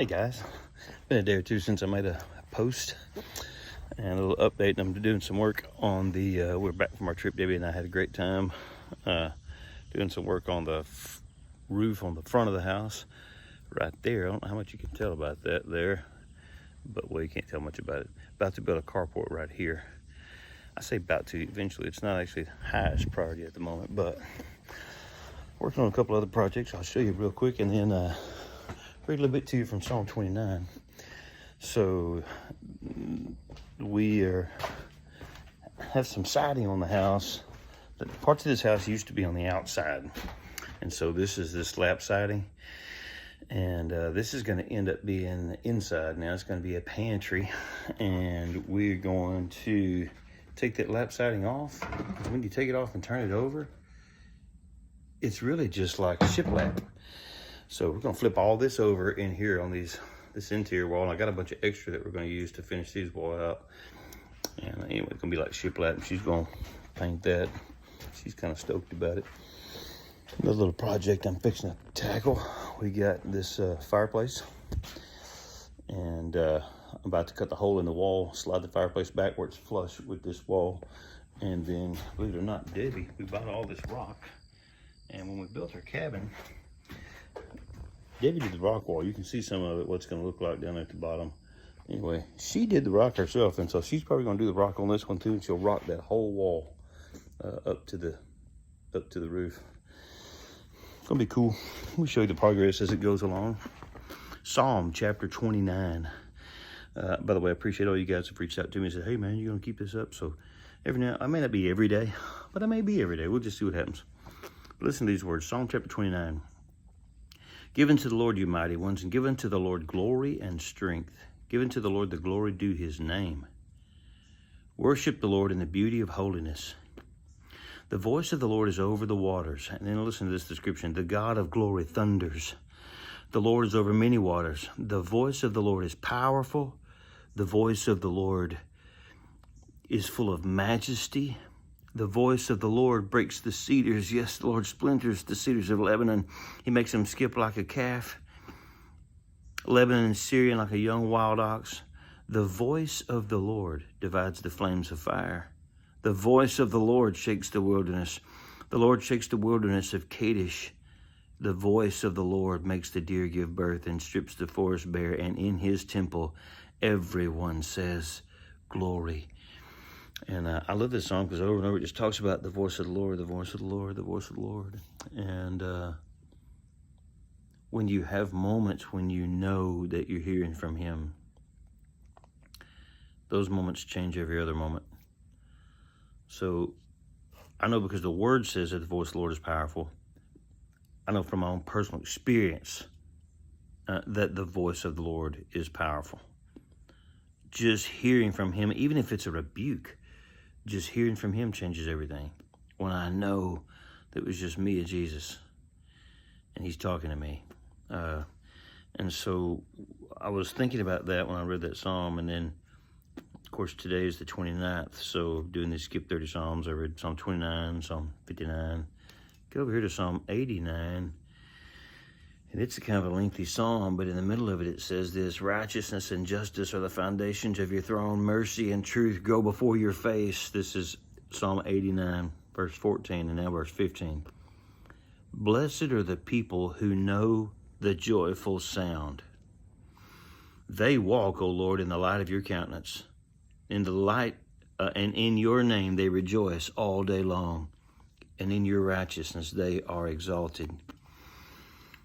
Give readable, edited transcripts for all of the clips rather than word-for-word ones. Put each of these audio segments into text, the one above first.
Hey guys, been a day or two since I made a post and a little update. I'm doing some work on the, we're back from our trip. Debbie and I had a great time doing some work on the roof on the front of the house right there. I don't know how much you can tell about that there, but well, you can't tell much about it. About to build a carport right here. I say about to, eventually. It's not actually the highest priority at the moment, but working on a couple other projects. I'll show you real quick and then read a little bit to you from Psalm 29. So we have some siding on the house. The parts of this house used to be on the outside, and so this is this lap siding, and this is going to end up being inside. Now it's going to be a pantry, and we're going to take that lap siding off. When you take it off and turn it over, it's really just like shiplap. So we're gonna flip all this over in here on this interior wall. And I got a bunch of extra that we're gonna use to finish these walls out. And anyway, it's gonna be like shiplap, and she's gonna paint that. She's kind of stoked about it. Another little project I'm fixing to tackle. We got this fireplace, and I'm about to cut the hole in the wall, slide the fireplace back where it's flush with this wall. And then, believe it or not, Debbie, we bought all this rock. And when we built her cabin, Debbie did the rock wall. You can see some of it, what it's going to look like down at the bottom. Anyway, she did the rock herself, and so she's probably going to do the rock on this one too, and she'll rock that whole wall up to the roof. It's going to be cool. We'll show you the progress as it goes along. Psalm chapter 29. By the way, I appreciate all you guys have reached out to me and said, hey man, you're going to keep this up? So every now, I may not be every day, but I may be every day. We'll just see what happens. But listen to these words, Psalm chapter 29. Give unto the Lord, you mighty ones, and give unto the Lord glory and strength. Give unto the Lord the glory due his name. Worship the Lord in the beauty of holiness. The voice of the Lord is over the waters. And then listen to this description. The God of glory thunders. The Lord is over many waters. The voice of the Lord is powerful. The voice of the Lord is full of majesty. The voice of the Lord breaks the cedars. Yes, the Lord splinters the cedars of Lebanon. He makes them skip like a calf. Lebanon and Syrian like a young wild ox. The voice of the Lord divides the flames of fire. The voice of the Lord shakes the wilderness. The Lord shakes the wilderness of Kadesh. The voice of the Lord makes the deer give birth and strips the forest bare. And in his temple, everyone says, glory. And I love this song because over and over it just talks about the voice of the Lord, the voice of the Lord, the voice of the Lord. And when you have moments when you know that you're hearing from him, those moments change every other moment. So I know because the word says that the voice of the Lord is powerful. I know from my own personal experience that the voice of the Lord is powerful. Just hearing from him, even if it's a rebuke, just hearing from him changes everything. When I know that it was just me and Jesus, and he's talking to me. And so I was thinking about that when I read that psalm. And then, of course, today is the 29th. So doing these skip 30 psalms, I read Psalm 29, Psalm 59. Get over here to Psalm 89. And it's a kind of a lengthy psalm, but in the middle of it, it says this: righteousness and justice are the foundations of your throne. Mercy and truth go before your face. This is Psalm 89, verse 14, and now verse 15. Blessed are the people who know the joyful sound. They walk, O Lord, in the light of your countenance. In the light, and in your name they rejoice all day long. And in your righteousness they are exalted.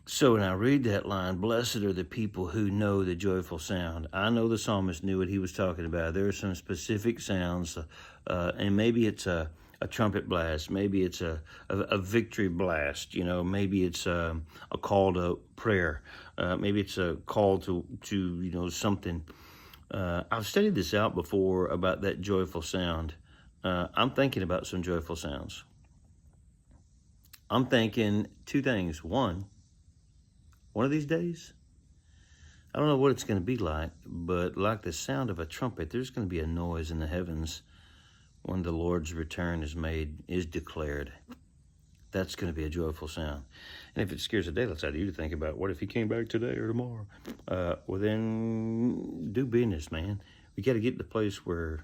So when I read that line, blessed are the people who know the joyful sound. I know the psalmist knew what he was talking about. There are some specific sounds, and maybe it's a trumpet blast. Maybe it's a victory blast. Maybe it's a call to prayer. Maybe it's a call to something. I've studied this out before about that joyful sound. I'm thinking about some joyful sounds. I'm thinking two things. One of these days, I don't know what it's going to be like, but like the sound of a trumpet, there's going to be a noise in the heavens when the Lord's return is declared. That's going to be a joyful sound. And if it scares the daylights out of you to think about, what if he came back today or tomorrow? Well, then do business, man. We got to get to the place where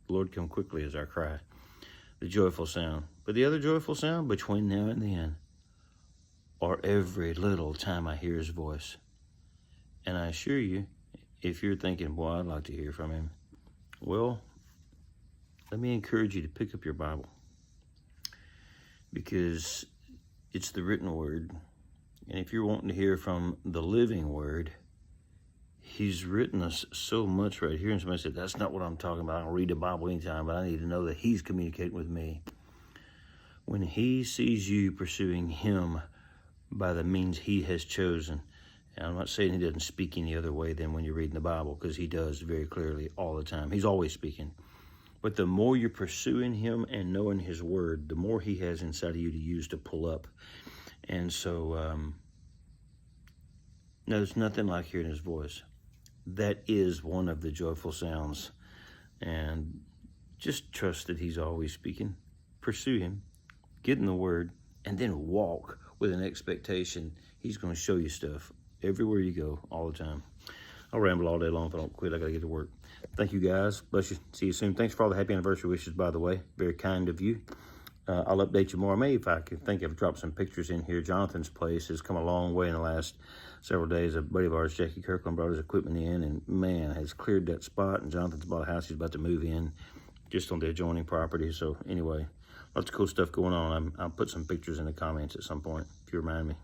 the Lord come quickly is our cry. The joyful sound. But the other joyful sound between now and then, or every little time I hear his voice. And I assure you, if you're thinking, boy, I'd like to hear from him, well, let me encourage you to pick up your Bible, because it's the written word. And if you're wanting to hear from the living word, he's written us so much right here. And somebody said, that's not what I'm talking about. I'll read the Bible anytime, but I need to know that he's communicating with me. When he sees you pursuing him by the means he has chosen, and I'm not saying he doesn't speak any other way than when you're reading the Bible, because he does very clearly all the time. He's always speaking. But the more you're pursuing him and knowing his word, the more he has inside of you to use to pull up. And so, no, there's nothing like hearing his voice. That is one of the joyful sounds. And just trust that he's always speaking. Pursue him, get in the word, and then walk with an expectation he's going to show you stuff everywhere you go, all the time. I'll ramble all day long if I don't quit. I got to get to work. Thank you, guys. Bless you. See you soon. Thanks for all the happy anniversary wishes, by the way. Very kind of you. I'll update you more. I may, if I can think of, drop some pictures in here. Jonathan's place has come a long way in the last several days. A buddy of ours, Jackie Kirkland, brought his equipment in, and man, has cleared that spot. And Jonathan's bought a house he's about to move in, just on the adjoining property. So anyway, lots of cool stuff going on. I'll put some pictures in the comments at some point, if you remind me.